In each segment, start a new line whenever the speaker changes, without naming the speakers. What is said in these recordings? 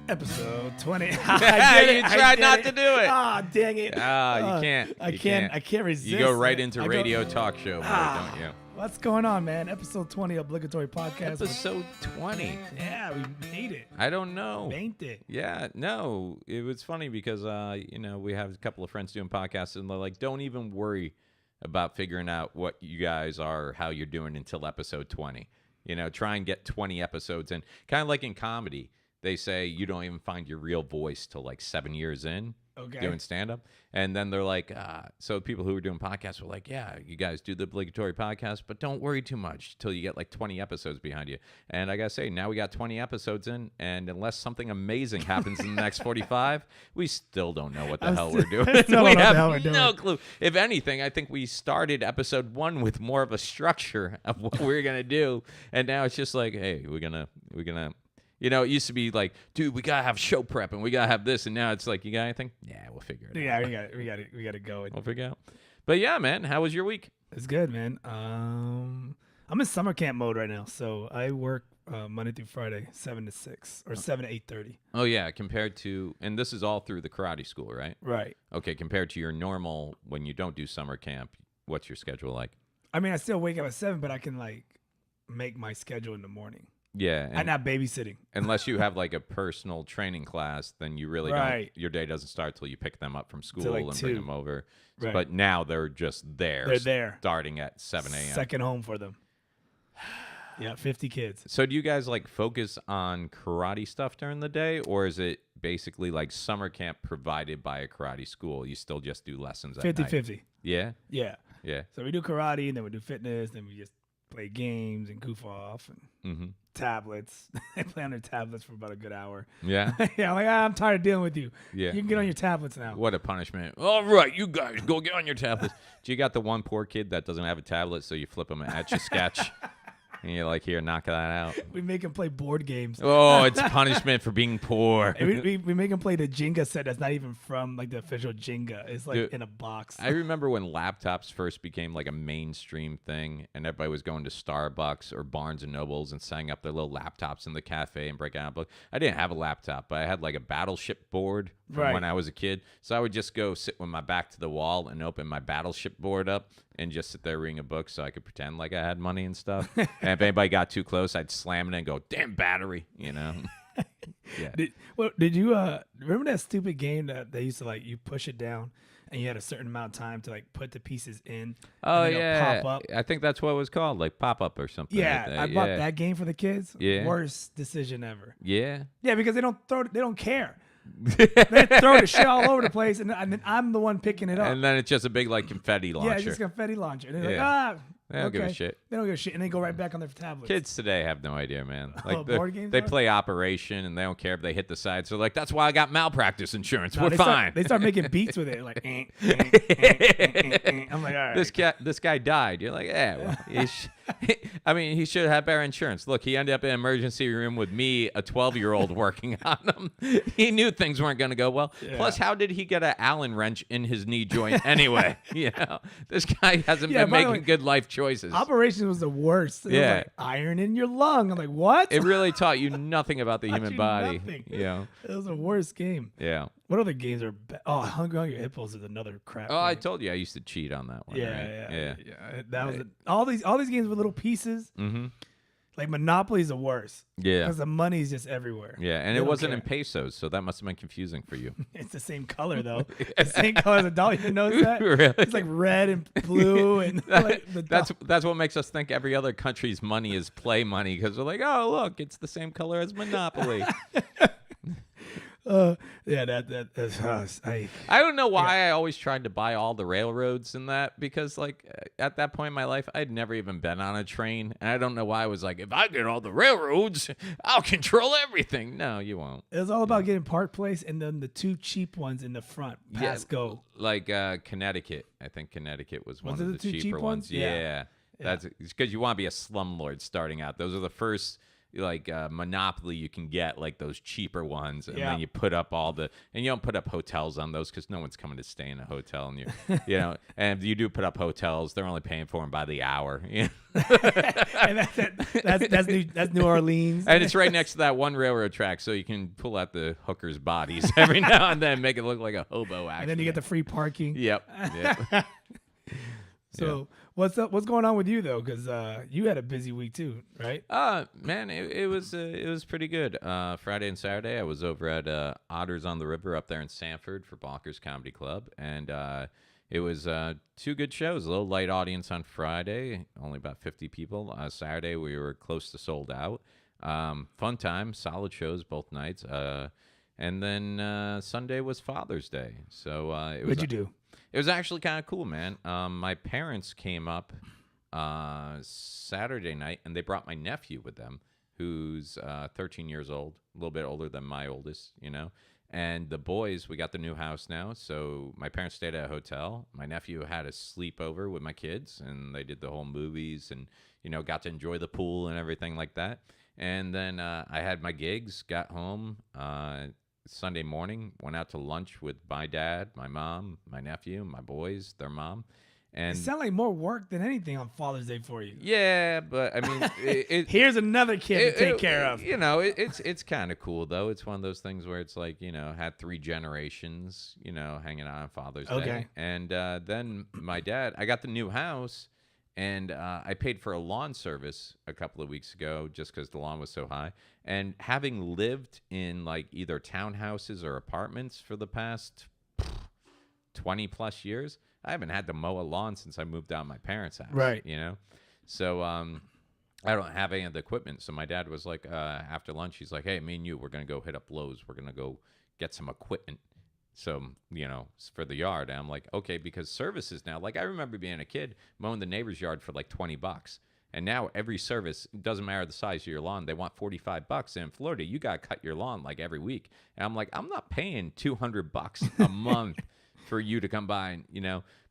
Episode 20.
You tried not to do it.
Ah, dang it.
You can't.
I can't resist.
You go right into radio talk show mode, don't you?
What's going on, man? Episode 20, Obligatory Podcast.
Episode 20.
Yeah, we made it.
I don't know.
Veinte.
Yeah, no. It was funny because, we have a couple of friends doing podcasts, and they're like, don't even worry about figuring out what you guys are, how you're doing until episode 20. Try and get 20 episodes in. Kind of like in comedy. They say you don't even find your real voice till like 7 years in doing stand-up. And then they're like, so people who are doing podcasts were like, yeah, you guys do the obligatory podcast, but don't worry too much till you get like 20 episodes behind you. And I got to say, now we got 20 episodes in, and unless something amazing happens in the next 45, we still don't know what the hell we're doing. We have no clue. If anything, I think we started episode 1 with more of a structure of what we're going to do. And now it's just like, hey, we're going to... it used to be like, dude, we gotta have show prep and we gotta have this, and now it's like, you got anything? Yeah, we'll figure it out.
Yeah, we got to go.
We'll figure it out. But yeah, man, how was your week?
It's good, man. I'm in summer camp mode right now, so I work Monday through Friday, 7 to 6 or 7 to 8:30.
Oh yeah, compared to, and this is all through the karate school, right?
Right.
Okay, compared to your normal when you don't do summer camp, what's your schedule like?
I mean, I still wake up at 7, but I can like make my schedule in the morning.
Yeah.
I'm not babysitting.
Unless you have like a personal training class, then you really don't. Your day doesn't start till you pick them up from school
like
and
2.
bring them over.
Right.
But now they're just there.
They're there.
Starting at 7 a.m.
Second home for them. Yeah, 50 kids.
So do you guys like focus on karate stuff during the day, or is it basically like summer camp provided by a karate school? You still just do lessons at
50-50.
Yeah?
Yeah.
Yeah.
So we do karate, and then we do fitness, then we just play games and goof off and tablets. I play on their tablets for about a good hour.
Yeah.
Yeah, I'm like, I'm tired of dealing with you.
Yeah.
You can get on your tablets now.
What a punishment. All right, you guys, go get on your tablets. Do you got the one poor kid that doesn't have a tablet, so you flip him an Etch-a-Sketch? And you're like, here, knock that out.
We make him play board games.
Oh, it's punishment for being poor.
we make him play the Jenga set that's not even from like the official Jenga. It's like in a box.
I remember when laptops first became like a mainstream thing, and everybody was going to Starbucks or Barnes & Nobles and setting up their little laptops in the cafe and breaking out a book. I didn't have a laptop, but I had like a Battleship board from when I was a kid. So I would just go sit with my back to the wall and open my Battleship board up and just sit there reading a book so I could pretend like I had money and stuff. And if anybody got too close, I'd slam it and go, damn battery, Yeah.
Did you remember that stupid game that they used to like, you push it down and you had a certain amount of time to like put the pieces in?
Oh,
and
yeah.
Pop up?
I think that's what it was called, like pop-up or something.
Yeah,
like that.
I bought that game for the kids.
Yeah.
Worst decision ever.
Yeah.
Yeah, because they don't care. They throw the shit all over the place, and then I'm the one picking it up.
And then it's just a big like confetti launcher.
Yeah, it's just a confetti launcher. And they're like,
they don't give a shit.
They don't give a shit, and they go right back on their tablets.
Kids today have no idea, man. Like
board games
they
are?
play Operation, and they don't care if they hit the sides. So like, that's why I got malpractice insurance.
No,
We're fine.
They start making beats with it, like. I'm like, all right.
This guy died. You're like, yeah. Well, he should have better insurance. Look, he ended up in an emergency room with me, a 12-year-old, working on him. He knew things weren't going to go well.
Yeah.
Plus, how did he get an Allen wrench in his knee joint anyway? This guy hasn't been making good life choices.
Operation was the worst. It was like iron in your lung. I'm like, what?
It really taught you nothing about the human body.
Nothing.
Yeah.
It was the worst game.
Yeah.
What other games are Hungry Hippos is another crap.
Oh, I told you I used to cheat on that one.
Yeah,
right?
yeah. That was all these games with little pieces.
Mm-hmm.
Like Monopoly is the worst.
Yeah.
Because the money is just everywhere.
Yeah, and it wasn't in pesos, so that must have been confusing for you.
It's the same color though. The same color as a dollar. You notice that?
Really?
It's like red and blue and
that's what makes us think every other country's money is play money, because we're like, oh look, it's the same color as Monopoly.
That's us. I
don't know why I always tried to buy all the railroads in that, because like at that point in my life, I'd never even been on a train, and I don't know why I was like, if I get all the railroads, I'll control everything. No, you won't.
It was all about getting Park Place and then the 2 cheap ones in the front. Go.
Like Connecticut. I think Connecticut was one of the
two
cheaper
cheap
ones.
Yeah.
That's because you want to be a slumlord starting out. Those are the first Monopoly, you can get like those cheaper ones, and
Yeah.
then you put up and you don't put up hotels on those because no one's coming to stay in a hotel, and and if you do put up hotels, they're only paying for them by the hour.
And that's New Orleans.
And it's right next to that one railroad track, so you can pull out the hookers' bodies every now and then, make it look like a hobo accident.
And then you get the free parking.
Yep.
So what's up? What's going on with you though? Because you had a busy week too, right?
Man, it was pretty good. Friday and Saturday, I was over at Otters on the River up there in Sanford for Balkers Comedy Club, and it was 2 good shows. A little light audience on Friday, only about 50 people. Saturday, we were close to sold out. Fun time, solid shows both nights. And then Sunday was Father's Day, so
What'd you do?
It was actually kind of cool, man. My parents came up Saturday night, and they brought my nephew with them, who's 13 years old, a little bit older than my oldest, And the boys, we got the new house now, so my parents stayed at a hotel. My nephew had a sleepover with my kids, and they did the whole movies and, got to enjoy the pool and everything like that. And then I had my gigs, got home Sunday morning, went out to lunch with my dad, my mom, my nephew, my boys, their mom. And
it sounds like more work than anything on Father's Day for you.
Yeah, but I mean,
here's another kid to take care of.
It's kind of cool though. It's one of those things where it's like, had 3 generations, hanging out on Father's Day. And then my dad, I got the new house, and I paid for a lawn service a couple of weeks ago just because the lawn was so high. And having lived in like either townhouses or apartments for the past 20 plus years, I haven't had to mow a lawn since I moved out of my parents' house.
Right.
So I don't have any of the equipment. So my dad was like, after lunch, he's like, hey, me and you, we're going to go hit up Lowe's. We're going to go get some equipment. So, for the yard. And I'm like, okay, because services now, like I remember being a kid mowing the neighbor's yard for like $20. And now every service, doesn't matter the size of your lawn, they want $45. And in Florida, you got to cut your lawn like every week. And I'm like, I'm not paying $200 a month for you to come by,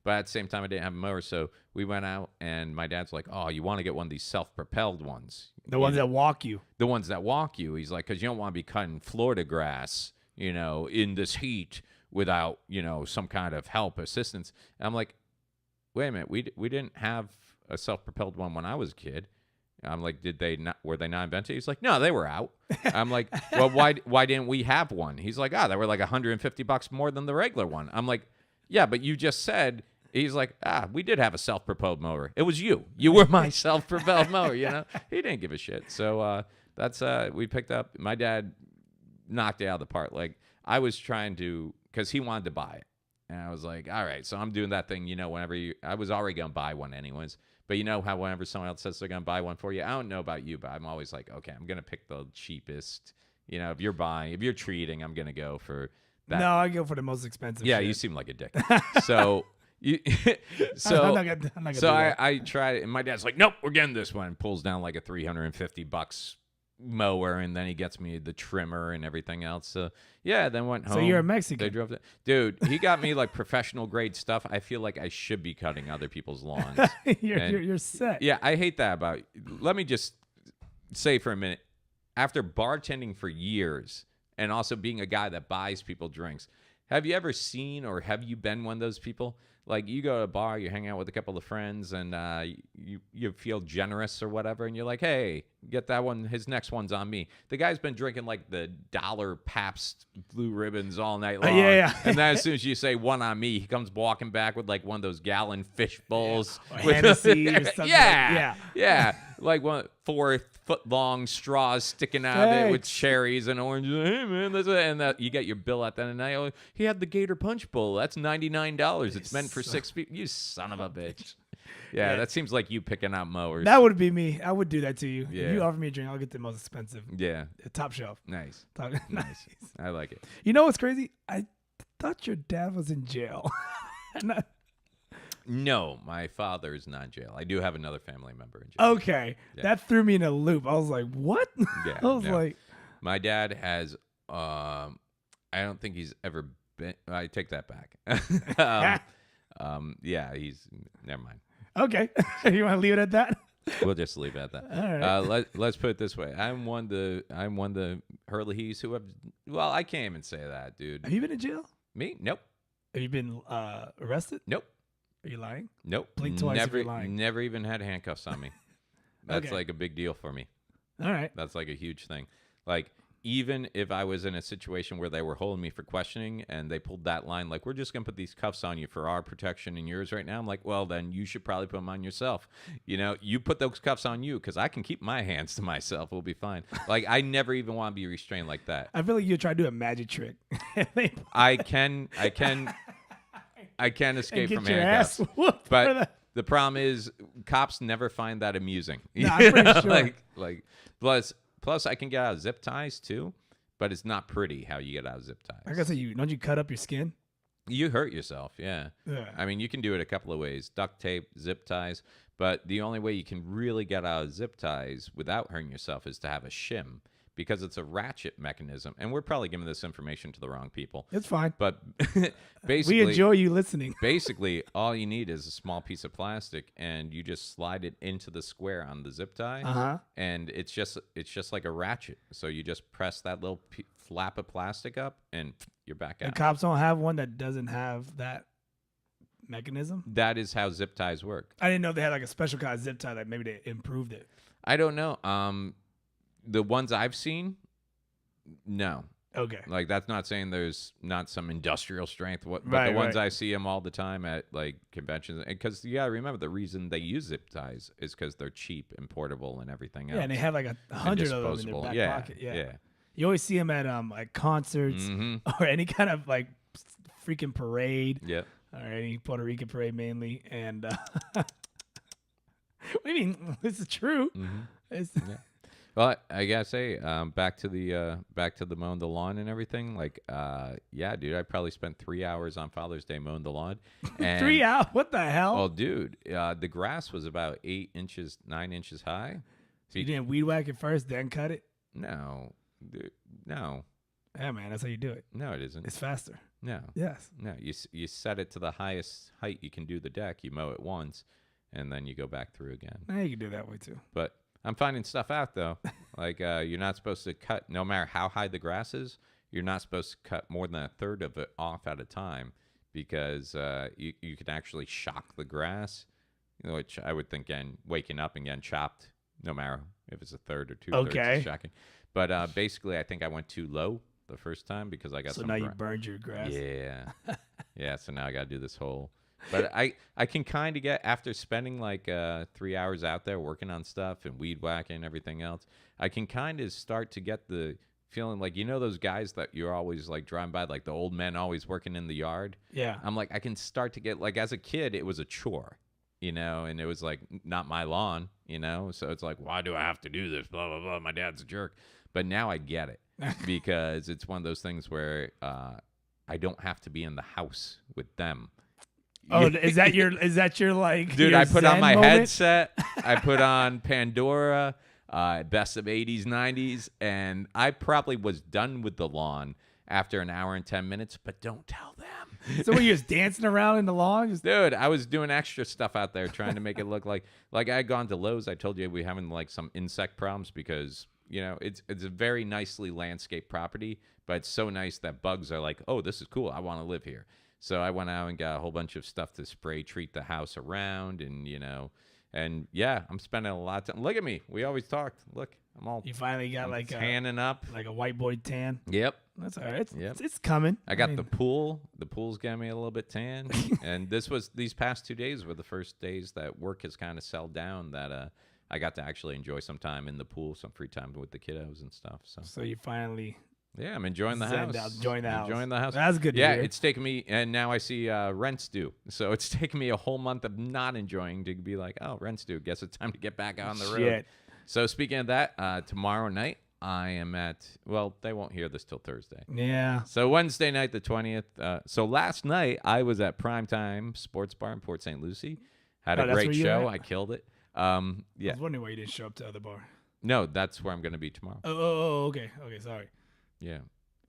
But at the same time, I didn't have a mower, so we went out, and my dad's like, oh, you want to get one of these self-propelled ones.
The ones that walk you.
The ones that walk you. He's like, because you don't want to be cutting Florida grass, in this heat without, some kind of help, assistance. And I'm like, wait a minute, we didn't have a self-propelled one when I was a kid. I'm like, were they not invented? He's like, no, they were out. I'm like, well, why didn't we have one? He's like, they were like $150 more than the regular one. I'm like, yeah, but you just said. He's like, we did have a self-propelled mower. It was you. You were my self-propelled mower, He didn't give a shit. So that's we picked up. My dad knocked it out of the park. Like, I was trying to, because he wanted to buy it. And I was like, all right, so I'm doing that thing, whenever I was already going to buy one anyways. But how whenever someone else says they're going to buy one for you, I don't know about you, but I'm always like, okay, I'm going to pick the cheapest. If you're treating, I'm going to go for that.
No, I go for the most expensive shit.
You seem like a dick. So... I'm not gonna I tried it, and my dad's like, nope, we're getting this one. Pulls down like a $350 mower, and then he gets me the trimmer and everything else. So then went home.
So you're a Mexican.
They drove dude, he got me like professional grade stuff. I feel like I should be cutting other people's lawns.
you're set.
Yeah, I hate that about. Let me just say for a minute, after bartending for years and also being a guy that buys people drinks, have you ever seen or have you been one of those people? Like, you go to a bar, you hang out with a couple of friends, and you feel generous or whatever, and you're like, hey, get that one. His next one's on me. The guy's been drinking, like, the $1 Pabst Blue Ribbons all night long.
Yeah.
And then as soon as you say one on me, he comes walking back with, like, one of those gallon fish bowls.
Or Hennessy or something.
Yeah. Like 4-foot-long straws sticking out of it with cherries and oranges. Hey, man, and you get your bill at the end of the night. Oh, he had the Gator Punch Bowl. That's $99. It's meant for 6 people. You son of a bitch. Yeah, that seems like you picking out mowers.
That would be me. I would do that to you.
Yeah.
If you offer me a drink, I'll get the most expensive.
Yeah.
Top shelf.
Nice.
Nice.
I like it.
You know what's crazy? I thought your dad was in jail.
No, my father is not in jail. I do have another family member in jail.
Okay. Yeah. That threw me in a loop. I was like, what?
Yeah,
I was like.
My dad has, I don't think he's ever been, I take that back. He's, never mind.
Okay. You want to leave it at that?
We'll just leave it at that.
All right.
Let's put it this way. I'm one of the Hurleys who have. Well, I can't even say that, dude.
Have you been in jail?
Me? Nope.
Have you been arrested?
Nope.
Are you lying?
Nope.
Blink twice if you're lying.
Never even had handcuffs on me. That's
Okay.
like a big deal for me.
All right.
That's like a huge thing. Like, even if I was in a situation where they were holding me for questioning and they pulled that line, like, we're just going to put these cuffs on you for our protection and yours right now. I'm like, well, then you should probably put them on yourself. You know, you put those cuffs on you because I can keep my hands to myself. We'll be fine. Like, I never even want to be restrained like that.
I feel like you're trying to do a magic trick.
I can escape from handcuffs. But the problem is cops never find that amusing.
No, I'm pretty sure.
Like plus I can get out of zip ties too, but it's not pretty how you get out of zip ties.
Like I said, don't you cut up your skin?
You hurt yourself, yeah.
Yeah.
I mean, you can do it a couple of ways: duct tape, zip ties. But the only way you can really get out of zip ties without hurting yourself is to have a shim, because it's a ratchet mechanism. And we're probably giving this information to the wrong people.
It's fine.
But basically,
we enjoy you listening.
Basically, all you need is a small piece of plastic, and you just slide it into the square on the zip tie, and it's just like a ratchet. So you just press that little flap of plastic up, and you're back out.
And cops don't have one that doesn't have that mechanism?
That is how zip ties work.
I didn't know they had like a special kind of zip tie that maybe they improved it.
I don't know. The ones I've seen, no.
Okay.
Like, that's not saying there's not some industrial strength. But
Right,
the ones
right.
I see them all the time at, like, conventions. Because you got to remember, the reason they use zip ties is because they're cheap and portable and everything else.
Yeah, and they have like 100 of them in their back
yeah,
pocket. Yeah.
Yeah.
You always see them at like concerts or any kind of like freaking parade.
Yeah.
Or any Puerto Rican parade mainly. And what do you mean? This is true. It's,
Yeah. Well, I gotta say, back to the mowing the lawn and everything. Like, yeah, dude, I probably spent 3 hours on Father's Day mowing the lawn. And,
3 hours? What the hell?
Oh, dude, the grass was about 9 inches high.
So you didn't weed whack it first, then cut it?
No, dude, no.
Yeah, man, that's how you do it.
No, it isn't.
It's faster.
No.
Yes.
No, you set it to the highest height you can do the deck. You mow it once, and then you go back through again.
Now you can do it that way too.
But I'm finding stuff out, though. Like, you're not supposed to cut, no matter how high the grass is, you're not supposed to cut more than a third of it off at a time, because you can actually shock the grass, which I would think, again, waking up and getting chopped, no matter if it's a third or two-thirds is shocking. But basically, I think I went too low the first time because I got
so now you burned your grass.
Yeah. Yeah, so now I got to do this whole... But I can kind of get, after spending like 3 hours out there working on stuff and weed whacking and everything else, I can kind of start to get the feeling like, those guys that you're always like driving by, like the old men always working in the yard.
Yeah.
I'm like, I can start to get, like, as a kid, it was a chore, and it was like not my lawn, so it's like, why do I have to do this? Blah, blah, blah. My dad's a jerk. But now I get it because it's one of those things where I don't have to be in the house with them.
Oh, is that your like?
Dude,
your
I put on
Zen
my
moment?
headset. I put on Pandora, best of 80s, 90s, and I probably was done with the lawn after an hour and 10 minutes, but don't tell them.
So were you just dancing around in the lawn?
Dude, I was doing extra stuff out there trying to make it look like I had gone to Lowe's. I told you we having like some insect problems because, it's a very nicely landscaped property, but it's so nice that bugs are like, oh, this is cool. I want to live here. So I went out and got a whole bunch of stuff to spray treat the house around, and yeah, I'm spending a lot of time. Look at me. We always talked. Look, I'm all.
You finally got like
tanning up,
like a white boy tan.
Yep.
That's all right.
Yep.
It's coming.
I got the pool. The pool's got me a little bit tan, and these past 2 days were the first days that work has kind of settled down. That I got to actually enjoy some time in the pool, some free time with the kiddos and stuff. So
you finally.
Yeah, I'm enjoying the house.
Enjoying the house.
That's
good.
Yeah, it's taken me, and now I see rent's due. So it's taken me a whole month of not enjoying to be like, oh, rent's due. Guess it's time to get back on the road.
Shit.
So speaking of that, tomorrow night I am at. Well, they won't hear this till Thursday.
Yeah.
So Wednesday night, the 20th. So last night I was at Primetime Sports Bar in Port St. Lucie. Had a great show. I killed it. Yeah.
I was wondering why you didn't show up to the other bar.
No, that's where I'm going to be tomorrow.
Oh, okay. Okay, sorry.
Yeah.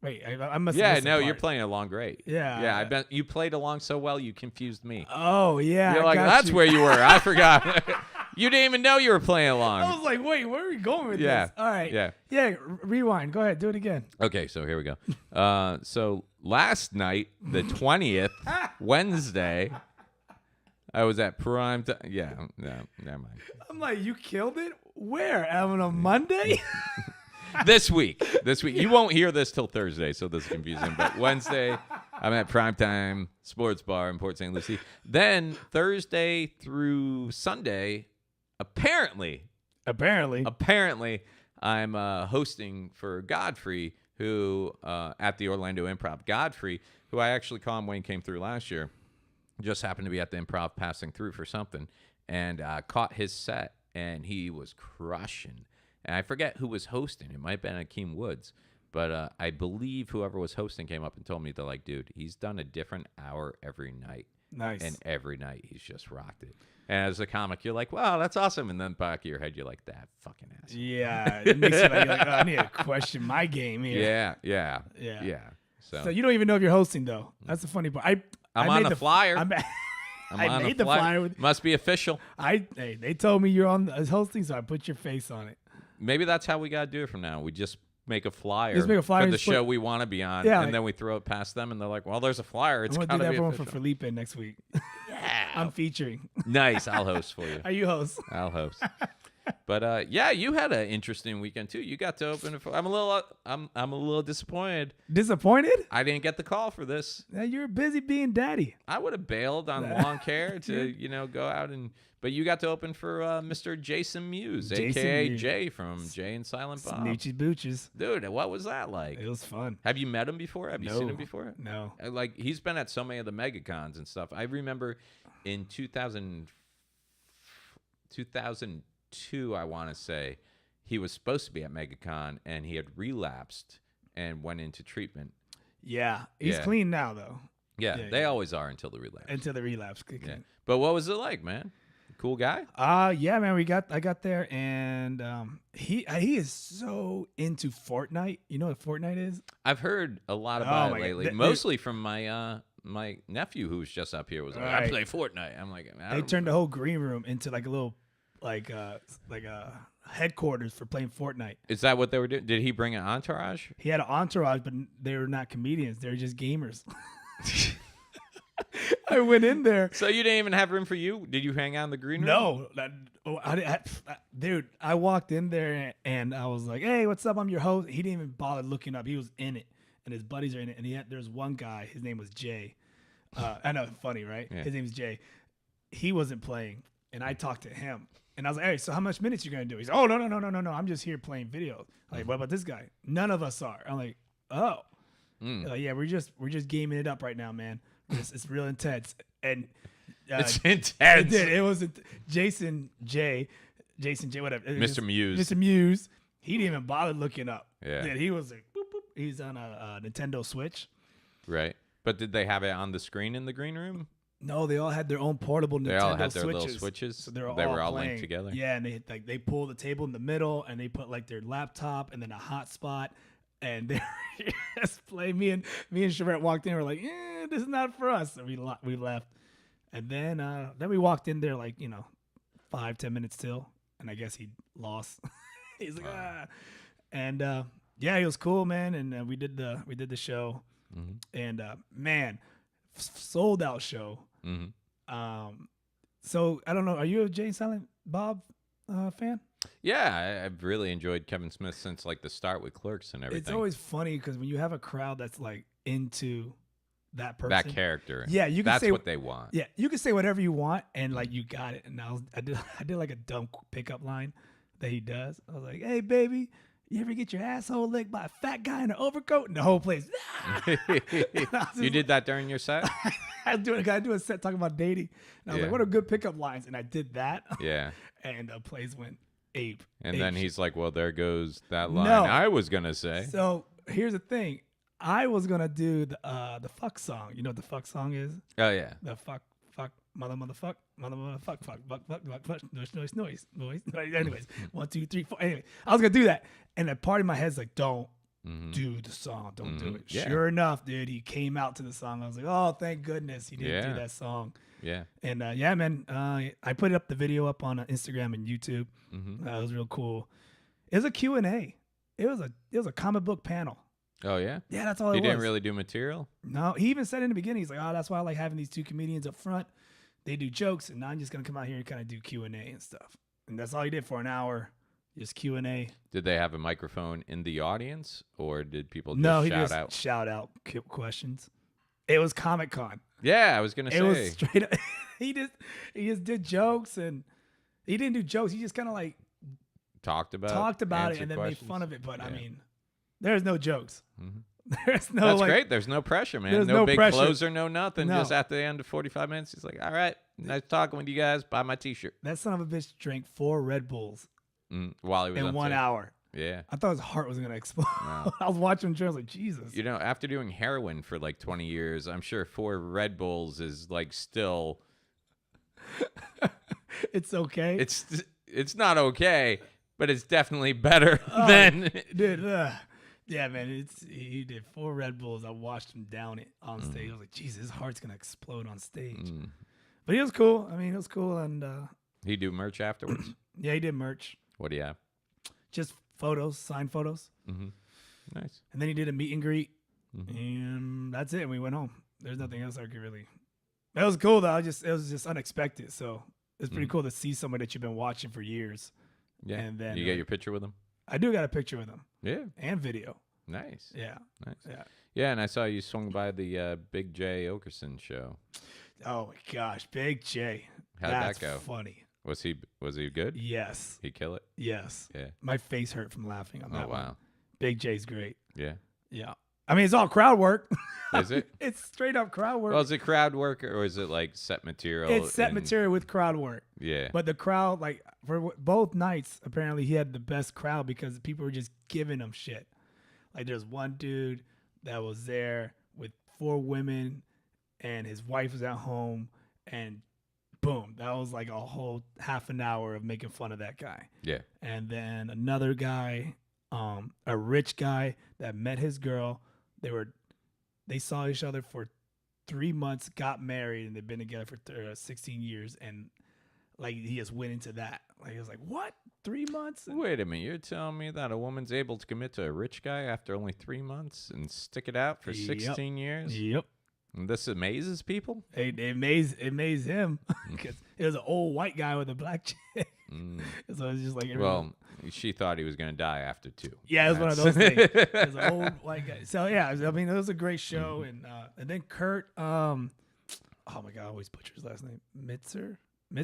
Wait, I must.
Yeah, no, you're playing along great.
Yeah.
Yeah, I bet you played along so well you confused me.
Oh yeah.
You're like, that's where you were. I forgot. You didn't even know you were playing
I
along.
was like, wait, where are we going with
Yeah.
this? All right.
Yeah.
Yeah. Rewind. Go ahead. Do it again.
Okay, so here we go. So last night, the 20th, Wednesday, I was at prime time. Yeah, no, never mind.
I'm like, you killed it? Where? On a Monday?
This week. You won't hear this till Thursday, so this is confusing. But Wednesday, I'm at Primetime Sports Bar in Port St. Lucie. Then Thursday through Sunday, apparently, I'm hosting for Godfrey, who at the Orlando Improv. Godfrey, who I actually call him when he came through last year, just happened to be at the Improv passing through for something, and caught his set, and he was crushing. And I forget who was hosting. It might have been Akeem Woods. But I believe whoever was hosting came up and told me, they're like, dude, he's done a different hour every night.
Nice.
And every night he's just rocked it. And as a comic, you're like, wow, that's awesome. And then back of your head, you're like, that fucking ass.
Yeah. It makes you like, oh, I need to question my game here.
Yeah.
So you don't even know if you're hosting, though. That's the funny part.
I'm on the flyer.
I made the flyer.
Must be official.
They told me you're on as hosting, so I put your face on it.
Maybe that's how we got to do it from now. We just make a flyer,
for
the show we want to be on, and then we throw it past them, and they're like, well, there's a flyer. It's
I'm
got
going to
to
do
be
that one
official.
for Felipe next week.
Yeah.
I'm featuring.
Nice. I'll host for you.
Are you host?
I'll host. But yeah, you had an interesting weekend too. You got to open it. I'm a little disappointed.
Disappointed?
I didn't get the call for this.
Yeah, you're busy being daddy.
I would have bailed on lawn care to go out but you got to open for Mr. Jason Mewes, aka Jay from Jay and Silent Bob.
Snoochie booches.
Dude, what was that like?
It was fun.
Have you met him before? Have you seen him before?
No.
Like, he's been at so many of the MegaCons and stuff. I remember in 2002, I want to say, he was supposed to be at MegaCon, and he had relapsed and went into treatment.
Yeah. He's clean now, though.
Yeah, they always are until the relapse.
Until the relapse.
Yeah. But what was it like, man? Cool guy?
Yeah, man. I got there, and he is so into Fortnite. You know what Fortnite is?
I've heard a lot about it lately, mostly from my my nephew who's just up here. Was like, I play Fortnite. I'm like,
they turned the whole green room into like a little headquarters for playing Fortnite.
Is that what they were doing? Did he bring an entourage?
He had an entourage, but they were not comedians. They were just gamers. I went in there.
So you didn't even have room for you? Did you hang out in the green room?
No. Dude, I walked in there and I was like, hey, what's up? I'm your host. He didn't even bother looking up. He was in it, and his buddies are in it. And there's one guy. His name was Jay. I know, funny, right? Yeah. His name is Jay. He wasn't playing, and I talked to him. And I was like, hey, so how much minutes you going to do? He's like, oh, no. I'm just here playing video. I'm like, what about this guy? None of us are. I'm like, oh. Like, yeah, we're just gaming it up right now, man. It's real intense. And
it's intense.
It was Jason J, whatever.
Mr. Mewes.
Mr. Mewes. He didn't even bother looking up.
Yeah.
Dude, he was like, boop, boop. He's on a Nintendo Switch.
Right. But did they have it on the screen in the green room?
No, they all had their own portable Nintendo Switches.
They all had their little Switches?
So
they were all linked together?
Yeah, and they pull the table in the middle, and they put like their laptop and then a hotspot. And they just play. Me and Sherette walked in. We're like, this is not for us. So we left, and then we walked in there like 5-10 minutes till, and I guess he lost. He's like and yeah, he was cool, man. And we did the show, and man, sold out show. So I don't know. Are you a Jay Silent Bob fan?
Yeah, I've really enjoyed Kevin Smith since like the start with Clerks and everything.
It's always funny because when you have a crowd that's like into that person,
that character,
yeah, you can
that's
say
what they want.
Yeah, you can say whatever you want, and like you got it. And I did like a dumb pickup line that he does. I was like, "Hey, baby, you ever get your asshole licked by a fat guy in an overcoat?" And the whole place.
You did that during your set?
I do a set talking about dating, and I was like, "What are good pickup lines?" And I did that.
Yeah,
and the place went ape.
And then he's like, well, there goes that line I was going to say.
So here's the thing. I was going to do the fuck song. You know what the fuck song is?
Oh, yeah.
The fuck, motherfuck, noise. Anyways, 1, 2, 3, 4. Anyway, I was going to do that. And a part of my head's like, don't do the song. Don't do it.
Yeah.
Sure enough, dude, he came out to the song. I was like, oh, thank goodness he didn't do that song.
Yeah.
And yeah, man, I put up the video up on Instagram and YouTube. It was real cool. It was a Q&A. It was a comic book panel.
Oh, yeah?
Yeah, that's all it was.
He didn't really do material?
No, he even said in the beginning, he's like, oh, that's why I like having these two comedians up front. They do jokes, and now I'm just going to come out here and kind of do Q&A and stuff. And that's all he did for an hour, just Q&A.
Did they have a microphone in the audience, or did people just
No, he
shout
just
out?
shout out questions. It was Comic-Con.
Yeah, I was going to say.
It was straight up. he just did jokes, and he didn't do jokes. He just kind of like
talked about
it and then made fun of it. But
yeah.
I mean, there's no jokes. There's no.
That's
like,
great. There's no pressure, man.
There's
No big
pressure.
closer, no nothing.
No.
Just at the end of 45 minutes, he's like, all right, nice talking with you guys. Buy my T-shirt.
That son of a bitch drank 4 Red Bulls
While he was
in
up
1
there.
hour.
Yeah.
I thought his heart was gonna explode.
Wow.
I was watching him. I was like, Jesus.
You know, after doing heroin for like 20 years, I'm sure 4 Red Bulls is like still.
It's okay.
It's not okay, but it's definitely better than.
Dude, yeah, man. He did 4 Red Bulls. I watched him down it on stage. I was like, Jesus, his heart's gonna explode on stage. But he was cool. I mean, it was cool, and
He do merch afterwards.
yeah, he did merch.
What do you have?
Just photos, signed photos.
Nice.
And then he did a meet and greet, and that's it. And we went home. There's nothing else I could really. That was cool though. It was just unexpected. So it's pretty cool to see somebody that you've been watching for years.
Yeah.
And then
you get your picture with him?
I do got a picture with him.
Yeah.
And video.
Nice.
Yeah.
Nice.
Yeah.
Yeah, and I saw you swung by the Big J Okerson show.
Oh my gosh, Big J.
How'd
That's
that go?
Funny.
Was he good?
Yes.
He kill it?
Yes.
Yeah.
My face hurt from laughing on that
Oh wow.
one. Big J's great.
Yeah.
Yeah. I mean, it's all crowd work.
Is it?
It's straight up crowd work.
Well, is it crowd work or is it like set material?
It's set
and-
material with crowd work.
Yeah.
But the crowd, like for both nights, apparently he had the best crowd because people were just giving him shit. Like there's one dude that was there with 4 women, and his wife was at home, and boom, that was like a whole half an hour of making fun of that guy.
Yeah.
And then another guy, a rich guy that met his girl. They saw each other for 3 months, got married, and they've been together for 16 years. And like he just went into that. Like he was like, "What? 3 months?"
Wait a minute. You're telling me that a woman's able to commit to a rich guy after only 3 months and stick it out for 16 years?
Yep.
And this amazes people?
It amazed him because it was an old white guy with a black chick. So it's just like
Well, she thought he was going to die after 2.
yeah, it was one of those things. It was an old white guy. So yeah, I mean, it was a great show, and then Kurt, oh my god, I always butcher his last name, Metzger. He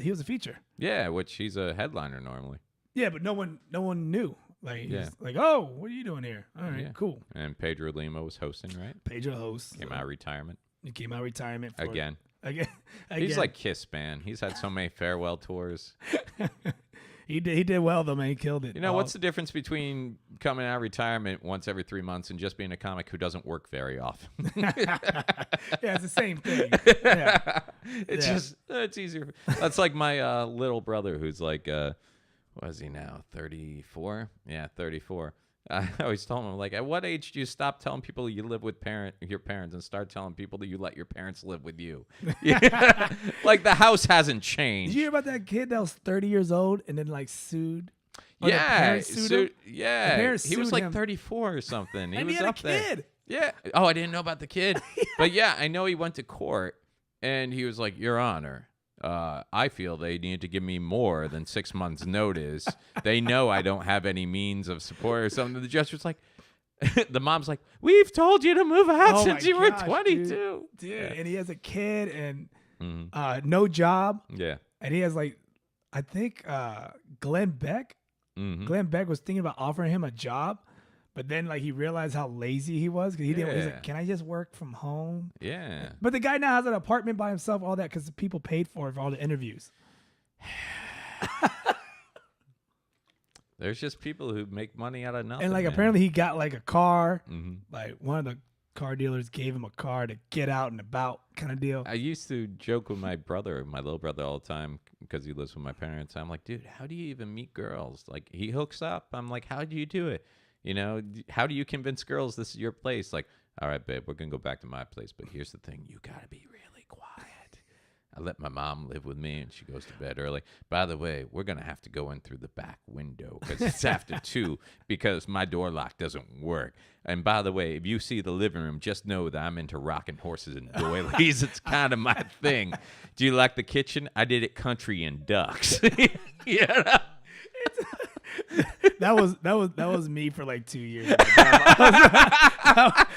was a feature.
Yeah, which he's a headliner normally.
Yeah, but no one knew. Like he's like, oh, what are you doing here? All right, cool.
And Pedro Lima was hosting, right?
Pedro hosts.
Came out of retirement.
He came out of retirement
Again.
Again.
He's like Kiss, man. He's had so many farewell tours.
He did well though, man. He killed it.
You know, what's the difference between coming out of retirement once every 3 months and just being a comic who doesn't work very often?
Yeah, it's the same thing. Yeah.
It's easier. That's like my little brother who's like, what is he now? 34? Yeah, 34. I always told him, like, at what age do you stop telling people you live with your parents and start telling people that you let your parents live with you? Like, the house hasn't changed.
Did you hear about that kid that was 30 years old and then like sued?
Yeah,
The
he was like
him.
34 or something.
And he
was
had a
up there.
kid.
Yeah. Oh, I didn't know about the kid. But yeah, I know he went to court and he was like, Your Honor, I feel they need to give me more than 6 months notice. They know I don't have any means of support or something. The judge was like, the mom's like, we've told you to move out since you were 22.
Dude. Yeah. And he has a kid and no job.
Yeah.
And he has like, I think Glenn Beck. Glenn Beck was thinking about offering him a job. But then, like, he realized how lazy he was because he didn't. He's like, "Can I just work from home?"
Yeah.
But the guy now has an apartment by himself, all that because the people paid for it for all the interviews.
There's just people who make money out of nothing.
And like,
man.
apparently, he got like a car, like one of the car dealers gave him a car to get out and about kind of deal.
I used to joke with my little brother all the time because he lives with my parents. I'm like, dude, how do you even meet girls? Like, he hooks up. I'm like, how do you do it? You know, how do you convince girls this is your place? Like, all right, babe, we're going to go back to my place. But here's the thing. You got to be really quiet. I let my mom live with me, and she goes to bed early. By the way, we're going to have to go in through the back window because it's after 2 because my door lock doesn't work. And by the way, if you see the living room, just know that I'm into rocking horses and doilies. It's kind of my thing. Do you like the kitchen? I did it country and ducks. You know?
That was me for like 2 years.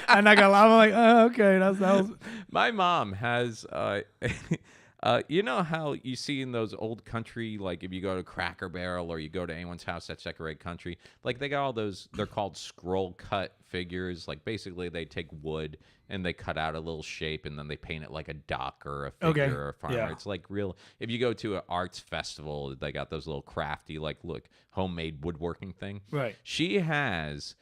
I'm not gonna lie. I'm like, oh, okay. That was.
My mom has. You know how you see in those old country, like if you go to Cracker Barrel or you go to anyone's house that's decorate country, like they got all those, they're called scroll cut figures. Like basically they take wood and they cut out a little shape and then they paint it like a duck or a figure or a farmer.
Yeah.
It's like real. If you go to an arts festival, they got those little crafty, like look, homemade woodworking thing.
Right.
She has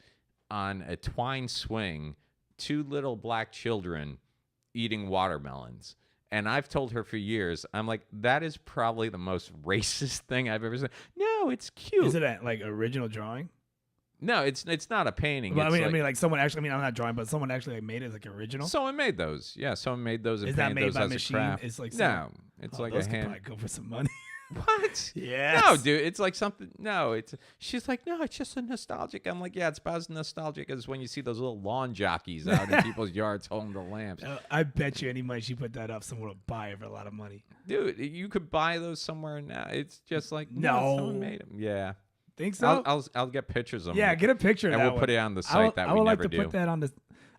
on a twine swing 2 little black children eating watermelons. And I've told her for years, I'm like, that is probably the most racist thing I've ever seen. No, it's cute.
Is it a like original drawing?
No, it's not a painting.
Well,
It's
I mean, like someone actually. I mean, I'm not drawing, but someone actually like made it like original.
someone made those. Yeah, someone made those and
Is that
painted
made
those
by
as
machine?
a craft.
It's like
no, it's like
those
a
could
hand.
probably go for some money.
What?
Yes.
No, dude, it's like something. No, it's. She's like, no, it's just a nostalgic. I'm like, yeah, it's about as nostalgic as when you see those little lawn jockeys out in people's yards holding the lamps.
I bet you any money she put that up, someone would buy it for a lot of money.
Dude, you could buy those somewhere now. It's just like
No.
someone made them. Yeah,
Think so?
I'll get pictures of them.
Yeah, get a picture of
and
that
we'll
one.
put it on the
I would-
site that
I
we
would like
never
to
do.
put that on the.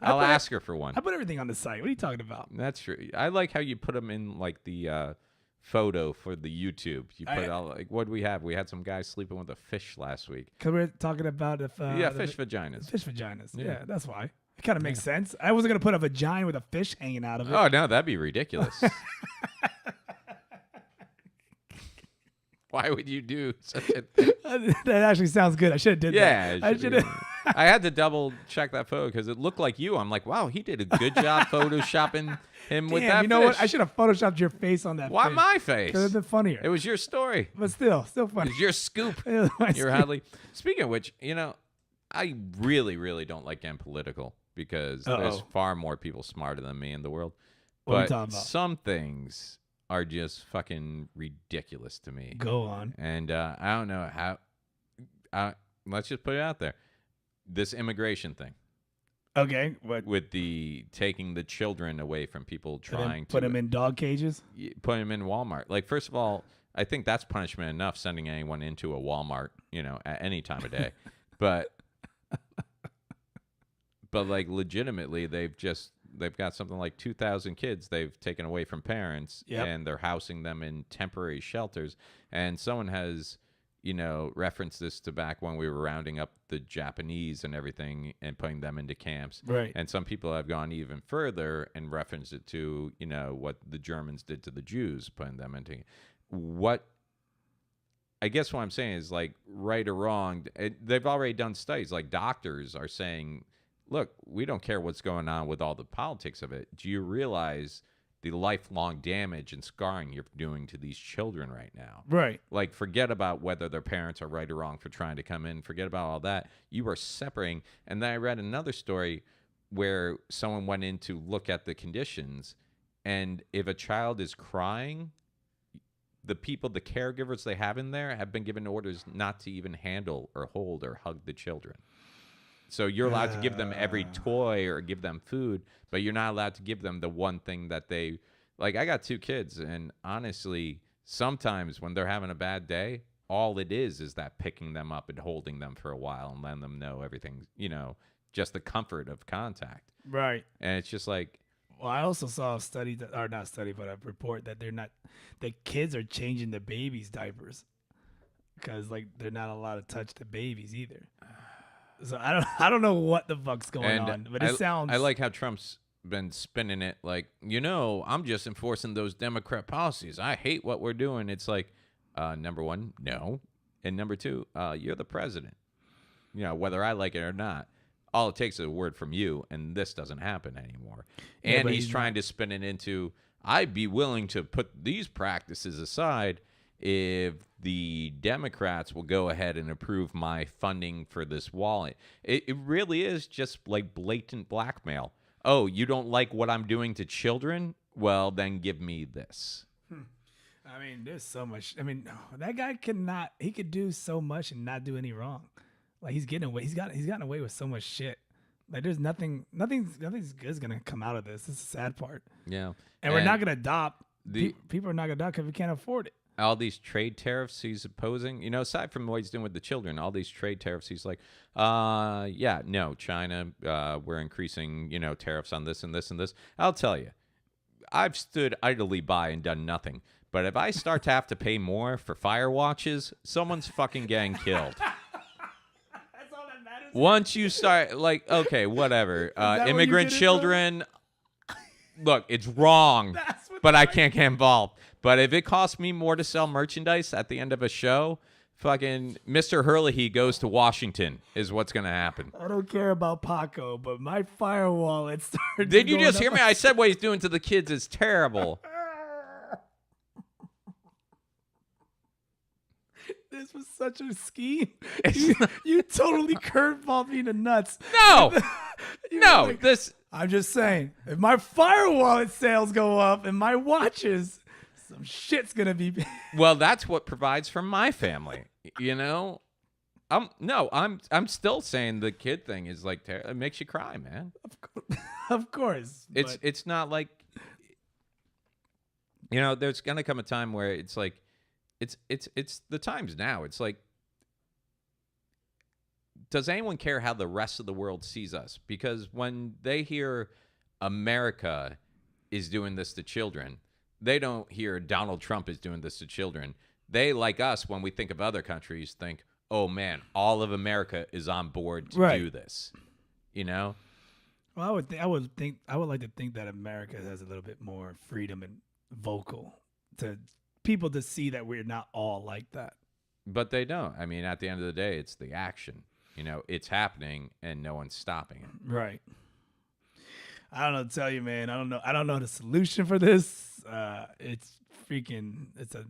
I'll ask her for one.
I put everything on the site. What are you talking about?
That's true. I like how you put them in like the photo for the YouTube. You put all like what do we have? We had some guy sleeping with a fish last week.
Because we're talking about if
Fish vaginas.
Fish vaginas.
Yeah.
Yeah, that's why. It kind of makes sense. I wasn't gonna put a vagina with a fish hanging out of it.
Oh no, that'd be ridiculous. Why would you do such a thing?
That actually sounds good. I should have did
Yeah,
that. I should have.
I had to double check that photo because it looked like you. I'm like, wow, he did a good job photoshopping him with that.
You know
fish.
what? I should have photoshopped your face on that.
Why
fish.
my face?
'Cause it'd been funnier.
It was your story.
But still
It
funny.
was your scoop.
It was my
You're
scoop.
Hadley. Speaking of which, you know, I really, really don't like getting political because there's far more people smarter than me in the world.
What are you
But
talking about?
some things are just fucking ridiculous to me.
Go on.
And I don't know how. Let's just put it out there. This immigration thing
Okay. What?
with the taking the children away from people trying
Put
to
them in dog cages.
put them in Walmart. Like, first of all, I think that's punishment enough sending anyone into a Walmart, you know, at any time of day. but like legitimately, they've got something like 2,000 kids they've taken away from parents,
Yep.
and they're housing them in temporary shelters. And someone has, you know, referenced this to back when we were rounding up the Japanese and everything and putting them into camps.
Right.
And some people have gone even further and referenced it to, you know, what the Germans did to the Jews, putting them into what. I guess what I'm saying is, like, right or wrong, they've already done studies. Like, doctors are saying, look, we don't care what's going on with all the politics of it. Do you realize the lifelong damage and scarring you're doing to these children right now?
Right.
Like, forget about whether their parents are right or wrong for trying to come in. Forget about all that. You are separating. And then I read another story where someone went in to look at the conditions, and if a child is crying, the caregivers they have in there have been given orders not to even handle or hold or hug the children. So you're allowed to give them every toy or give them food, but you're not allowed to give them the one thing that they like. I got 2 kids, and honestly, sometimes when they're having a bad day, all it is that picking them up and holding them for a while and letting them know everything, you know, just the comfort of contact.
Right.
And it's just like,
Well, I also saw a study that, or not study, but a report that the kids are changing the babies' diapers because like they're not allowed to touch the babies either. So I don't know what the fuck's going on, but it sounds.
I like how Trump's been spinning it like, you know, I'm just enforcing those Democrat policies. I hate what we're doing. It's like, number one, no, and number two, you're the president. You know, whether I like it or not. All it takes is a word from you, and this doesn't happen anymore.
Yeah,
And
but
he's
he's
trying to spin it into, I'd be willing to put these practices aside if the Democrats will go ahead and approve my funding for this wall. It really is just like blatant blackmail. Oh, you don't like what I'm doing to children? Well, then give me this.
I mean, there's so much. I mean, that guy cannot. He could do so much and not do any wrong. Like he's getting away. He's gotten away with so much shit. Like there's nothing. Nothing's good's gonna come out of this. This is the sad part.
Yeah,
And we're not gonna adopt.
the
People are not gonna adopt because we can't afford it.
all these trade tariffs he's opposing, aside from what he's doing with the children, all these trade tariffs, he's like, yeah, no, China, we're increasing, tariffs on this and this and this. I'll tell you, I've stood idly by and done nothing. But if I start to have to pay more for fire watches, someone's fucking getting killed.
That's all that matters.
Once you start, like, okay, whatever.
what you
Immigrant
did it,
children, look, it's wrong, but I can't get involved. But if it costs me more to sell merchandise at the end of a show, fucking Mr. Hurley goes to Washington is what's going to happen.
I don't care about Paco, but my firewall, it started.
Did you just hear me? I said what he's doing to the kids is terrible.
This was such a scheme. You totally curveballed me to nuts.
No,
You
no,
were like,
this.
I'm just saying, if my firewall sales go up and my watches, some shit's gonna be.
Well, that's what provides for my family. I'm still saying the kid thing is like it makes you cry, man.
Of course,
It's not like there's gonna come a time where it's like it's the times now. It's like, does anyone care how the rest of the world sees us? Because when they hear America is doing this to children, they don't hear Donald Trump is doing this to children. They, like us, when we think of other countries, think, oh man, all of America is on board to do this.
Well, I would like to think that America has a little bit more freedom and vocal to people to see that we're not all like that.
But they don't. I mean, at the end of the day, it's the action. It's happening and no one's stopping it.
Right. I don't know what to tell you, man. I don't know the solution for this. It's freaking.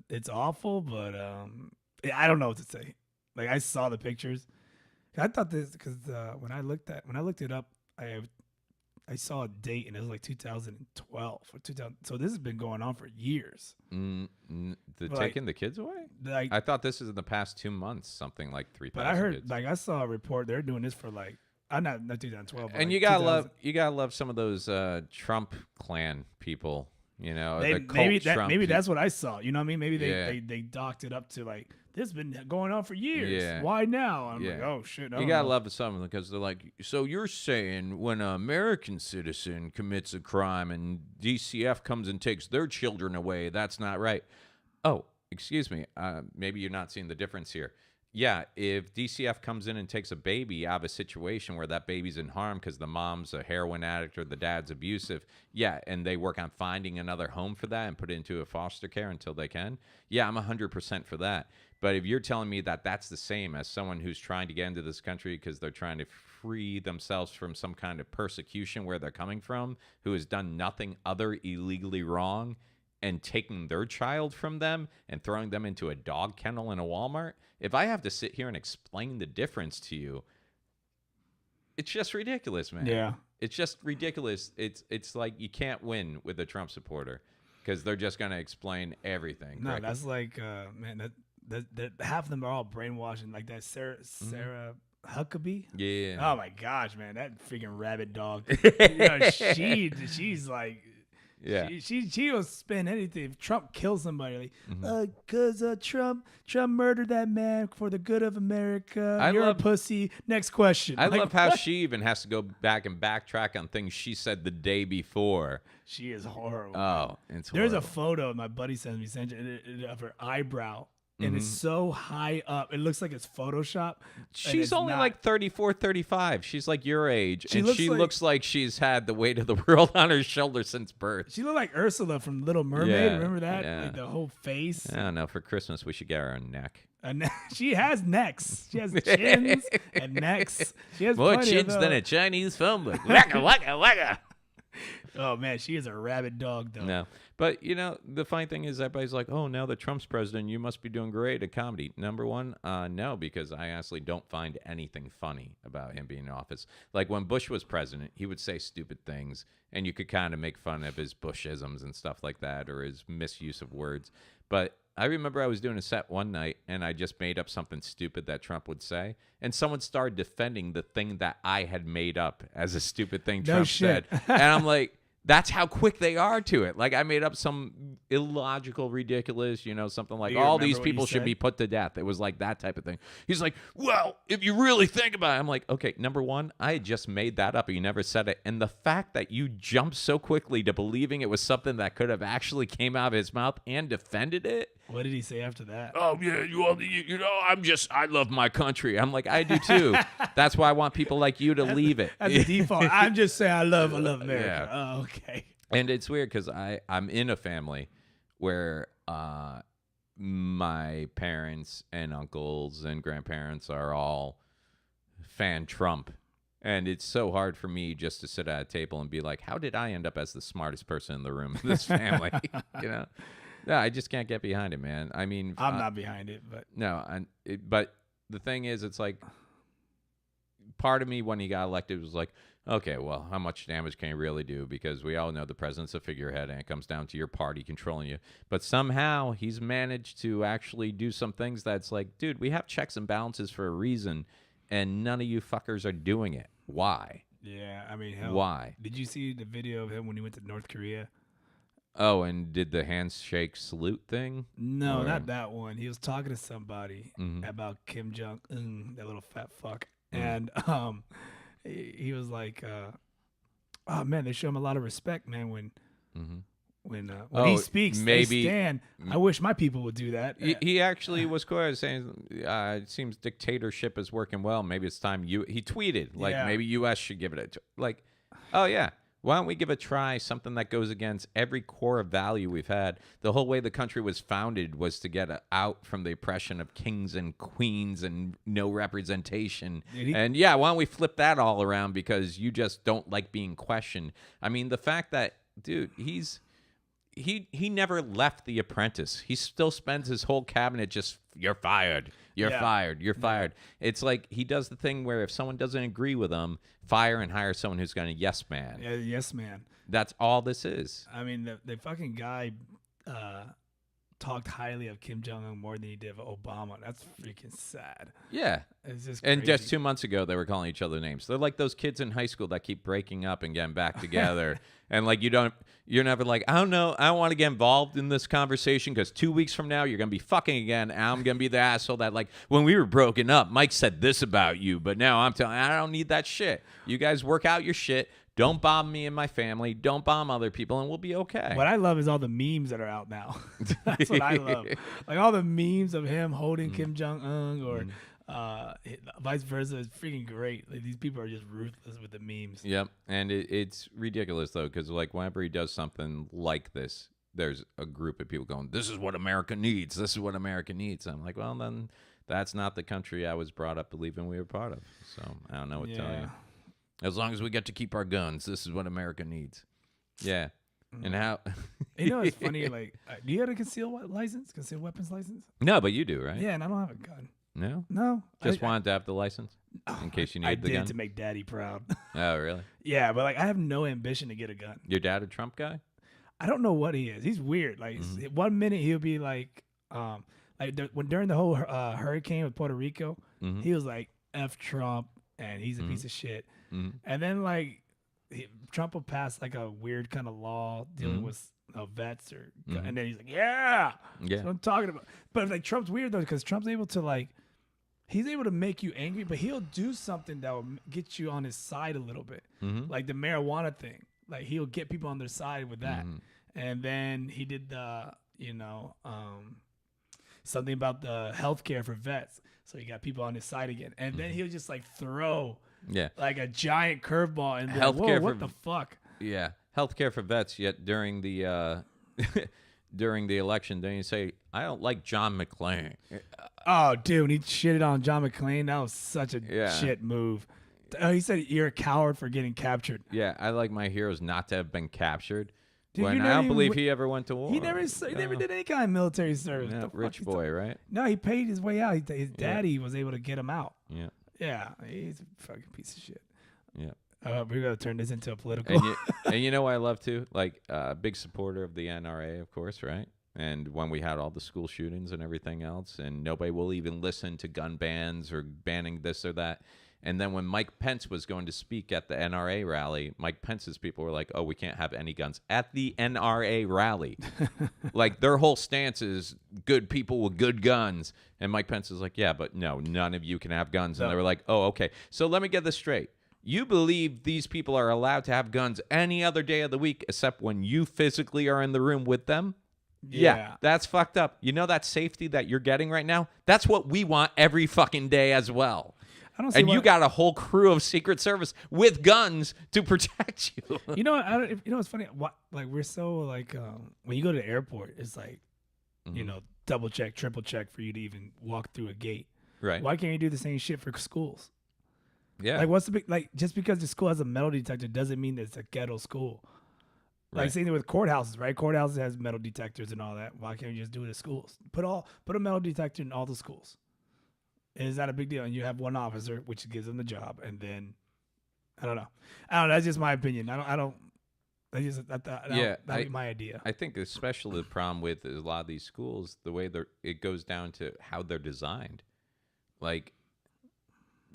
It's awful, but I don't know what to say. Like I saw the pictures. I thought this because when I looked it up, I saw a date and it was like 2012 or 2000. So this has been going on for years.
Taking the kids away?
Like,
I thought this is in the past 2 months, something like 3,000.
But I heard,
kids.
like, I saw a report they're doing this for like, not 2012. But
and
like
you gotta love some of those Trump clan people. The cult
maybe that's what I saw. You know what I mean? Maybe
Yeah.
they docked it up to like this has been going on for years.
Yeah.
Why now? I'm
Yeah.
like, oh shit.
You gotta love some of them because they're like, so you're saying when an American citizen commits a crime and DCF comes and takes their children away, that's not right. Oh, excuse me. Maybe you're not seeing the difference here. Yeah, if DCF comes in and takes a baby out of a situation where that baby's in harm because the mom's a heroin addict or the dad's abusive, yeah, and they work on finding another home for that and put it into a foster care until they can, yeah, I'm 100% for that. But if you're telling me that that's the same as someone who's trying to get into this country because they're trying to free themselves from some kind of persecution where they're coming from, who has done nothing other illegally wrong, and taking their child from them and throwing them into a dog kennel in a Walmart, if I have to sit here and explain the difference to you, it's just ridiculous, man.
Yeah.
It's just ridiculous. It's like you can't win with a Trump supporter because they're just going to explain everything.
No,
correctly.
that's like, man, that half of them are all brainwashed and like that Sarah Huckabee.
Yeah.
Oh my gosh, man, that freaking rabbit dog. She's like.
Yeah.
She will spend anything if Trump kills somebody. Like, cause Trump murdered that man for the good of America. You're a pussy. Next question.
I
like,
love how
what?
she even has to go back and backtrack on things she said the day before.
She is horrible.
Oh, it's
There's
horrible.
a photo my buddy sent me of her eyebrow and it's so high up. It looks like it's Photoshop.
She's only like 34, 35. She's like your age.
She
and
looks
she
like-
looks like she's had the weight of the world on her shoulders since birth.
She looked like Ursula from Little Mermaid.
Yeah,
Remember that?
yeah.
Like the whole face.
I don't know. For Christmas, we should get her a neck.
And she has necks. She has chins and necks. She has
More
plenty
chins
of
than a Chinese phone book. Waka, waka, waka.
Oh man, she is a rabid dog though.
No. But, you know, the funny thing is everybody's like, oh, now that Trump's president, you must be doing great at comedy. Number one, no, because I honestly don't find anything funny about him being in office. Like when Bush was president, he would say stupid things, and you could kind of make fun of his Bushisms and stuff like that, or his misuse of words. But I remember I was doing a set one night, and I just made up something stupid that Trump would say, and someone started defending the thing that I had made up as a stupid thing
No
Trump
shit.
said. And I'm like, that's how quick they are to it. Like I made up some illogical, ridiculous, you know, something like
Do you
all
remember
these
what you
people should
said?
be put to death. It was like that type of thing. He's like, well, if you really think about it, I'm like, okay, number one, I had just made that up. You never said it. And the fact that you jumped so quickly to believing it was something that could have actually came out of his mouth and defended it.
What did he say after that?
Oh, yeah, you know, I love my country. I'm like, I do too. That's why I want people like you to leave it.
As a default, I'm just saying I love America.
Yeah.
Oh, okay.
And it's weird because I'm in a family where my parents and uncles and grandparents are all fan Trump. And it's so hard for me just to sit at a table and be like, how did I end up as the smartest person in the room in this family? You know? No, I just can't get behind it, man. I mean,
I'm not behind it, but
no, but the thing is, it's like part of me when he got elected was like, okay, well, how much damage can he really do? Because we all know the president's a figurehead, and it comes down to your party controlling you. But somehow he's managed to actually do some things that's like, dude, we have checks and balances for a reason, and none of you fuckers are doing it. Why?
yeah, I mean, hell,
Why?
Did you see the video of him when he went to North Korea?
Oh, and did the handshake salute thing?
No,
Or-
not that one. He was talking to somebody
Mhm.
about Kim Jong-un, that little fat fuck,
Mhm.
and he was like, "Oh man, they show him a lot of respect, man. When
Mhm.
when
Oh,
he speaks,
maybe-
they stand. I wish my people would do that."
He actually was quite saying, it seems dictatorship is working well. Maybe it's time he tweeted, like,
Yeah.
maybe U.S. should give it like, oh, yeah. Why don't we give a try something that goes against every core value we've had? The whole way the country was founded was to get out from the oppression of kings and queens and no representation. And yeah, why don't we flip that all around because you just don't like being questioned? I mean, the fact that, dude, he never left The Apprentice. He still spends his whole cabinet just, you're fired. You're
Yeah.
fired. You're fired. It's like he does the thing where if someone doesn't agree with him, fire and hire someone who's going to yes man.
Yeah, yes, man.
That's all this is.
I mean, the fucking guy talked highly of Kim Jong-un more than he did of Obama. That's freaking sad.
Yeah.
It's just
And
crazy.
just 2 months ago, they were calling each other names. They're like those kids in high school that keep breaking up and getting back together. And like you're never like, I don't know, I don't want to get involved in this conversation because 2 weeks from now you're gonna be fucking again. And I'm gonna be the asshole that like when we were broken up, Mike said this about you, but now I'm telling I don't need that shit. You guys work out your shit. Don't bomb me and my family. Don't bomb other people, and we'll be okay.
What I love is all the memes that are out now. That's what I love. Like all the memes of him holding Kim Jong-un or vice versa is freaking great. Like, these people are just ruthless with the memes.
Yep, and it's ridiculous though, because like whenever he does something like this, there's a group of people going, "This is what America needs. This is what America needs." I'm like, well, then that's not the country I was brought up believing we were part of. So I don't know what to tell you. As long as we get to keep our guns, this is what America needs. Yeah, and how?
You know, it's funny. Like, do you have a concealed weapons license?
No, but you do, right?
Yeah, and I don't have a gun.
No,
No,
just wanted to have the license in case you
I
need the
did
gun.
to make Daddy proud.
Oh, really?
Yeah, but like I have no ambition to get a gun.
Your dad a Trump guy?
I don't know what he is. He's weird. Like 1 minute he'll be like when during the whole hurricane with Puerto Rico, he was like F Trump and he's a piece of shit. And then like Trump will pass like a weird kind of law dealing with vets or and then he's like, yeah, that's what I'm talking about. But like Trump's weird though because Trump's able to like he's able to make you angry, but he'll do something that will get you on his side a little bit, like the marijuana thing. Like he'll get people on their side with that. And then he did the something about the healthcare for vets. So he got people on his side again, and then he would just like throw like a giant curveball and
Healthcare
whoa, what the fuck?
Yeah, healthcare for vets. Yet during the during the election, then you say, "I don't like John McClane."
Oh, dude, he shitted on John McClane. That was such a shit move. He said you're a coward for getting captured.
Yeah, I like my heroes not to have been captured.
Dude,
I don't believe he ever went to war.
He never did any kind of military service.
Yeah, rich boy, right?
No, he paid his way out. His daddy was able to get him out.
Yeah.
Yeah, he's a fucking piece of shit.
Yeah.
We're going to turn this into a political.
And you know what I love too? Like, big supporter of the NRA, of course, right? And when we had all the school shootings and everything else, and nobody will even listen to gun bans or banning this or that. And then when Mike Pence was going to speak at the NRA rally, Mike Pence's people were like, "Oh, we can't have any guns at the NRA rally." Like, their whole stance is good people with good guns. And Mike Pence is like, "Yeah, but no, none of you can have guns." And they were like, "Oh, okay. So let me get this straight. You believe these people are allowed to have guns any other day of the week except when you physically are in the room with them?" Yeah, that's fucked up. You know that safety that you're getting right now? That's what we want every fucking day as well. You got a whole crew of Secret Service with guns to protect you.
You know, it's funny. Like, we're so like when you go to the airport, it's like, you know, double check, triple check for you to even walk through a gate.
Right?
Why can't you do the same shit for schools?
Yeah.
Like, what's the big like? Just because the school has a metal detector doesn't mean that it's a ghetto school. Like, same thing with courthouses, right? Courthouses has metal detectors and all that. Why can't you just do it at schools? Put a metal detector in all the schools. Is that a big deal? And you have one officer, which gives them the job, and then I don't know. That's just my opinion. That'd be my idea.
I think especially the problem with a lot of these schools, the way it goes down to how they're designed. Like,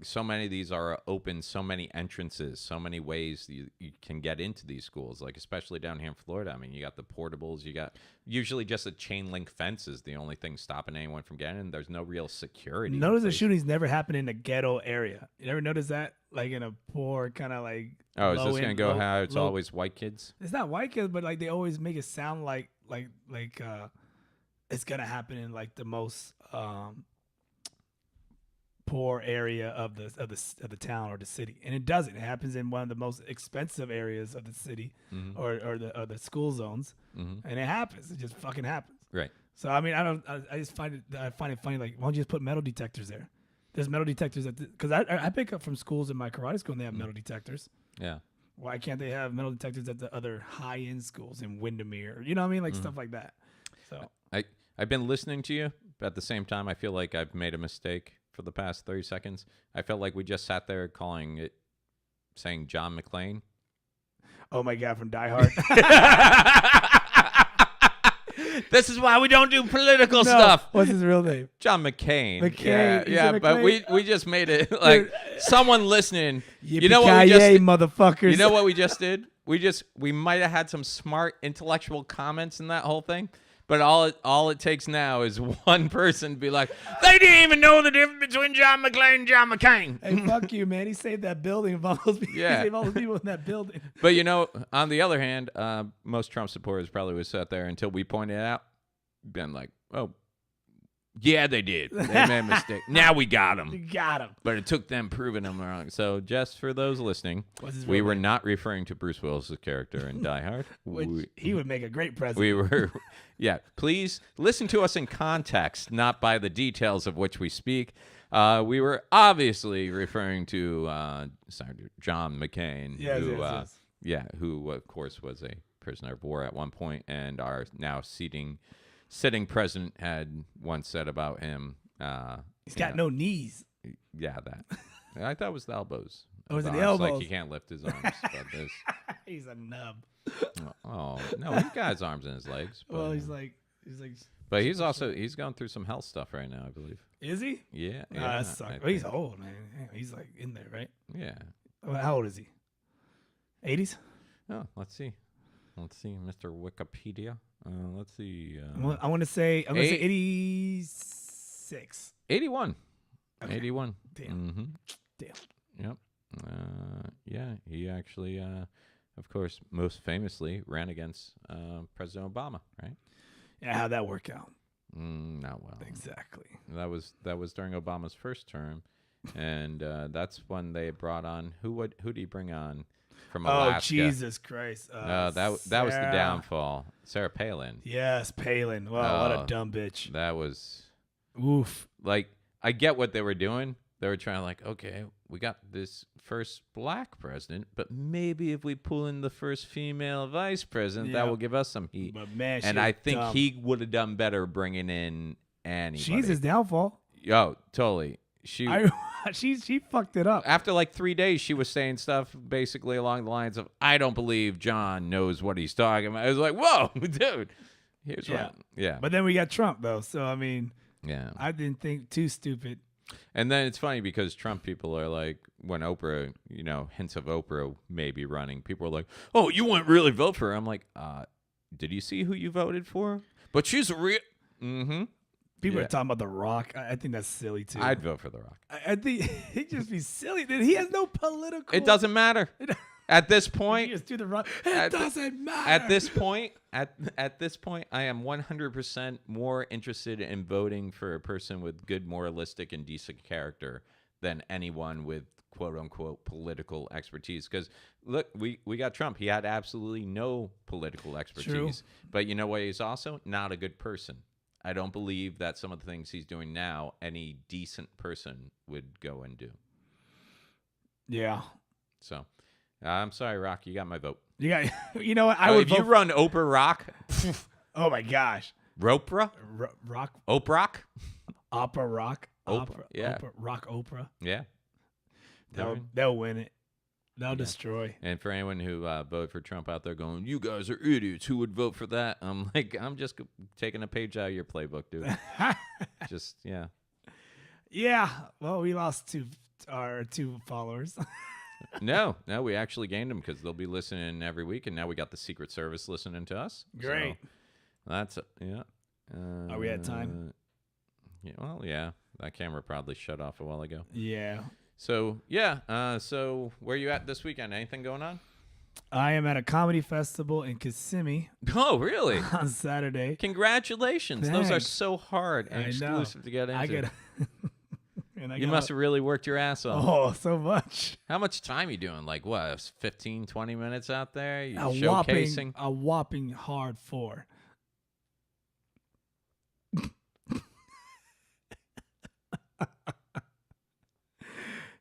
so many of these are open, so many entrances, so many ways you can get into these schools, like especially down here in Florida. I mean, you got the portables, you got usually just a chain link fence is the only thing stopping anyone from getting in. There's no real security.
Notice the shootings never happen in a ghetto area. You ever notice that? Like in a poor kind of like.
Oh, is this going to go how it's always white kids?
It's not white kids, but like they always make it sound like it's going to happen in like the most poor area of the town or the city, and it doesn't. It happens in one of the most expensive areas of the city, or the school zones, and it happens. It just fucking happens.
Right.
So I mean, I just find it funny. Like, why don't you just put metal detectors there? There's metal detectors because I pick up from schools in my karate school and they have metal detectors.
Yeah.
Why can't they have metal detectors at the other high end schools in Windermere? You know what I mean? Like stuff like that. So
I've been listening to you, but at the same time, I feel like I've made a mistake. For the past 30 seconds, I felt like we just sat there saying John McClane.
Oh my God, from Die Hard.
This is why we don't do political stuff.
What's his real name?
John McCain.
McCain.
Yeah, but we just made it like someone listening.
You know what we just did? Motherfuckers.
You know what we just did? We might have had some smart intellectual comments in that whole thing. But all it takes now is one person to be like, they didn't even know the difference between John McClane and John McCain.
Hey, fuck you, man. He saved that building of all those people.
Yeah.
He saved all those people in that building.
But, you know, on the other hand, most Trump supporters probably would sit there until we pointed it out, been like, oh, yeah, they did. They made a mistake. Now we got them.
We got him.
But it took them proving them wrong. So just for those listening, we were not referring to Bruce Willis' character in Die Hard.
Which he would make a great president.
We were, yeah. Please listen to us in context, not by the details of which we speak. We were obviously referring to John McCain, who of course was a prisoner of war at one point, and our now sitting president had once said about him.
He's got no knees.
Yeah, that. I thought it was the elbows.
Oh, was it the elbows?
Like he can't lift his arms. But
he's a nub.
Oh no, he's got his arms and his legs. But,
well, he's like.
But he's going through some health stuff right now, I believe.
Is he?
Yeah.
That sucks. Well, he's old, man. He's like in there, right?
Yeah.
Well, how old is he? 80s?
Oh, let's see, Mr. Wikipedia. Let's see.
I want to say 86.
81.
Okay.
81.
Damn.
Mm-hmm.
Damn.
Yep. Yeah, he actually, of course, most famously ran against President Obama, right?
Yeah, how'd that work out?
Not well.
Exactly.
That was during Obama's first term, and that's when they brought on who did he bring on from Alaska?
Oh, Jesus Christ!
That was the downfall. Sarah Palin.
Yes, Palin. Wow, what a dumb bitch.
That was
Oof.
like, I get what they were doing. They were trying, like, okay, we got this first black president, but maybe if we pull in the first female vice president, that will give us some heat.
But man,
and I think he would have done better bringing in anybody.
She's his downfall.
Oh, totally. She
fucked it up.
After like 3 days, she was saying stuff basically along the lines of, "I don't believe John knows what he's talking about." I was like, "Whoa, dude." Here's what. Yeah.
But then we got Trump though, so I mean,
yeah,
I didn't think too stupid.
And then it's funny because Trump people are like, when Oprah, hints of Oprah maybe running, people are like, "Oh, you wouldn't really vote for her." I'm like, did you see who you voted for? But she's a real. Mm-hmm.
People are talking about The Rock. I think that's silly too.
I'd vote for The Rock.
I think he'd just be silly. He has no political.
It doesn't matter. At this point,
just do the Rock. It doesn't matter.
At this point, I am 100% more interested in voting for a person with good moralistic and decent character than anyone with quote unquote political expertise. Because look, we got Trump. He had absolutely no political expertise.
True.
But you know what? He's also not a good person. I don't believe that some of the things he's doing now, any decent person would go and do.
Yeah.
So, I'm sorry, Rock. You got my vote.
You know what? I would.
If you run Oprah Rock.
Oh my gosh.
Ropra?
Rock.
Oprah?
Opera Rock.
Oprah. Yeah.
Rock Oprah.
Yeah.
They'll win it. They'll destroy.
And for anyone who voted for Trump out there going, "You guys are idiots. Who would vote for that?" I'm like, I'm just taking a page out of your playbook, dude. Just, yeah.
Yeah. Well, we lost our two followers.
No, we actually gained them because they'll be listening every week, and now we got the Secret Service listening to us.
Great.
So that's yeah.
Are we at time?
Yeah. Well, yeah. That camera probably shut off a while ago.
Yeah.
So yeah. So where are you at this weekend? Anything going on?
I am at a comedy festival in Kissimmee.
Oh, really?
On Saturday.
Congratulations!
Thanks.
Those are so hard and exclusive to get into. You must have really worked your ass off.
Oh, so much.
How much time you doing? Like, what, 15, 20 minutes out there? You
showcasing? A whopping hard 4.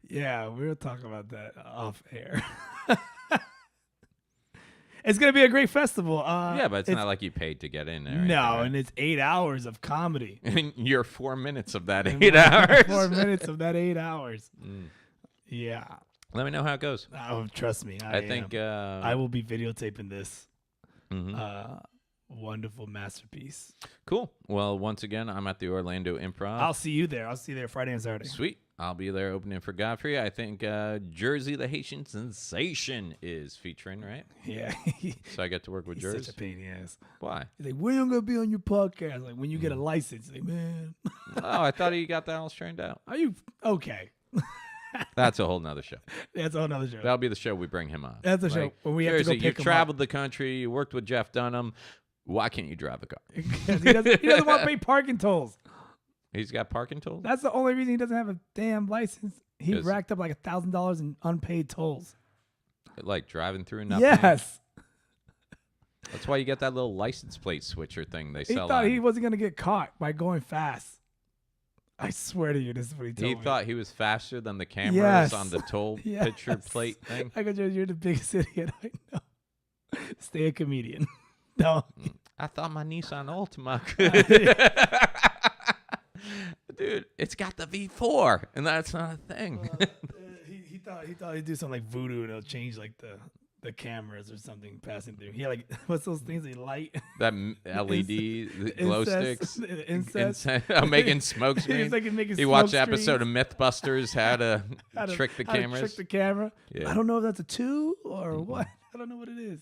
Yeah, we'll talk about that off air. It's going to be a great festival.
Yeah, but it's not like you paid to get in there.
No,
right?
And it's 8 hours of comedy.
And you're 4 minutes of that 8 hours.
4 minutes of that 8 hours. Yeah.
Let me know how it goes.
Oh, trust me.
I think
I will be videotaping this wonderful masterpiece.
Cool. Well, once again, I'm at the Orlando Improv.
I'll see you there. I'll see you there Friday and Saturday.
Sweet. I'll be there opening for Godfrey. I think Jersey the Haitian Sensation is featuring, right?
Yeah.
So I get to work with Jersey.
Such a pain in the ass.
Why?
He's like, when am I going to be on your podcast? Like, when you get a license. Like, man.
Oh, I thought you got that all straightened out.
Are you? Okay.
That's a whole nother show.
That's a whole nother show.
That'll be the show we bring him on.
That's the show when we have to go pick him up.
You traveled the country. You worked with Jeff Dunham. Why can't you drive the car?
he doesn't want to pay parking tolls.
He's got parking tolls?
That's the only reason he doesn't have a damn license. He racked up like $1,000 in unpaid tolls.
Like driving through nothing?
Yes.
That's why you get that little license plate switcher thing they sell.
He thought he wasn't going to get caught by going fast. I swear to you, this is what he told me.
He thought he was faster than the cameras on the toll picture plate thing?
I go, you're the biggest idiot I know. Stay a comedian. No.
I thought my Nissan Altima Dude, it's got the V4, and that's not a thing.
He thought he'd do something like voodoo, and it'll change like the cameras or something passing through. He like what's those things they light?
That LED glow sticks.
Incest.
I'm making smoke screens. He watched the episode of MythBusters how to trick the cameras.
Trick the camera.
Yeah.
I don't know if that's a 2 or what. I don't know what it is.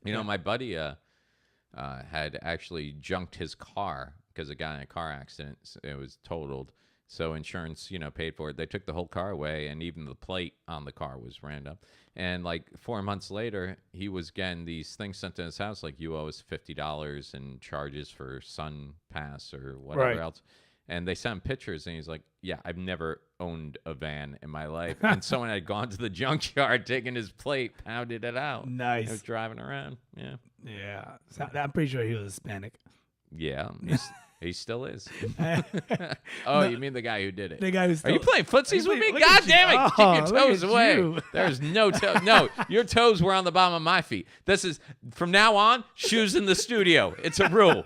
You know, my buddy had actually junked his car because a guy in a car accident. It was totaled. So insurance, paid for it. They took the whole car away, and even the plate on the car was random. And like 4 months later, he was getting these things sent to his house, like you owe us $50 in charges for Sun Pass or whatever else. And they sent him pictures, and he's like, yeah, I've never owned a van in my life. And someone had gone to the junkyard, taken his plate, pounded it out.
Nice.
He was driving around. Yeah.
Yeah. So I'm pretty sure he was Hispanic.
Yeah. He still is. Oh, you mean the guy who did it?
The guy who's
Are you playing footsies with me? God damn it. Keep your toes away. There's no toe. No, your toes were on the bottom of my feet. This is, from now on, shoes in the studio. It's a rule.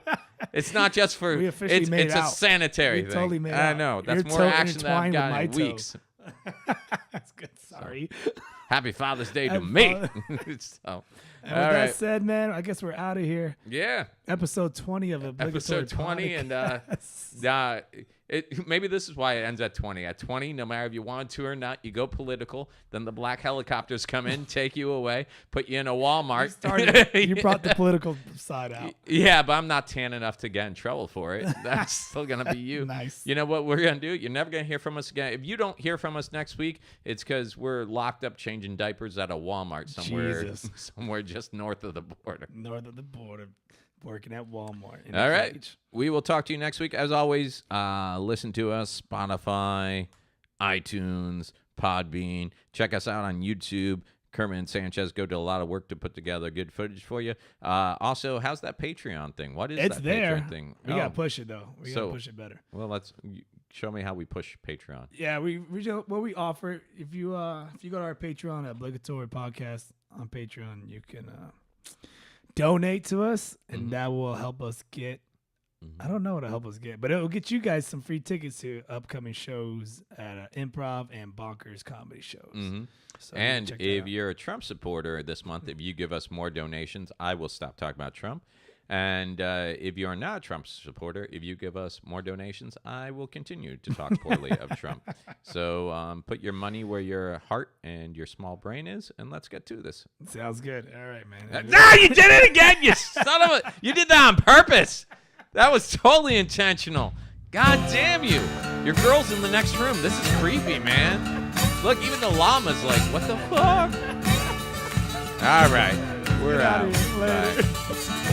It's not just for,
we officially made
it's
out.
a sanitary thing.
Totally made
I
out.
know. That's
Your
more
toe
action than I've
intertwined
got in
with my toe.
weeks.
That's good. Sorry.
Happy Father's Day to
Happy
me.
And
All
with
right.
that said, man, I guess we're out of here.
Yeah.
Episode 20 of Obligatory
Episode 20,
Podcast.
and maybe this is why it ends at 20. At 20, no matter if you want to or not, you go political. Then the black helicopters come in, take you away, put you in a Walmart.
You brought the political side out.
Yeah, but I'm not tan enough to get in trouble for it. That's still going to be you.
Nice.
You know what we're going to do? You're never going to hear from us again. If you don't hear from us next week, it's because we're locked up changing diapers at a Walmart somewhere just north of the border.
North of the border, working at Walmart.
All right. We will talk to you next week. As always, listen to us, Spotify, iTunes, Podbean. Check us out on YouTube. Kermit and Sanchez go to a lot of work to put together good footage for you. Also, how's that Patreon thing? What is
it's
that
there.
Patreon thing?
We got to push it, though. We got to push it better.
Well, let's show me how we push Patreon.
Yeah, what we offer, if you go to our Patreon, Obligatory Podcast on Patreon, you can donate to us, and that will help us get, I don't know what to help us get, but it will get you guys some free tickets to upcoming shows at Improv and Bonkers comedy shows. So
and if you're a Trump supporter this month, if you give us more donations, I will stop talking about Trump. And if you're not a Trump supporter, if you give us more donations, I will continue to talk poorly of Trump. So put your money where your heart and your small brain is, and let's get to this.
Sounds good. All right, man.
You did it again, you son of a... You did that on purpose. That was totally intentional. God damn you. Your girl's in the next room. This is creepy, man. Look, even the llama's like, what the fuck? All right. We're out.
Later.
Bye.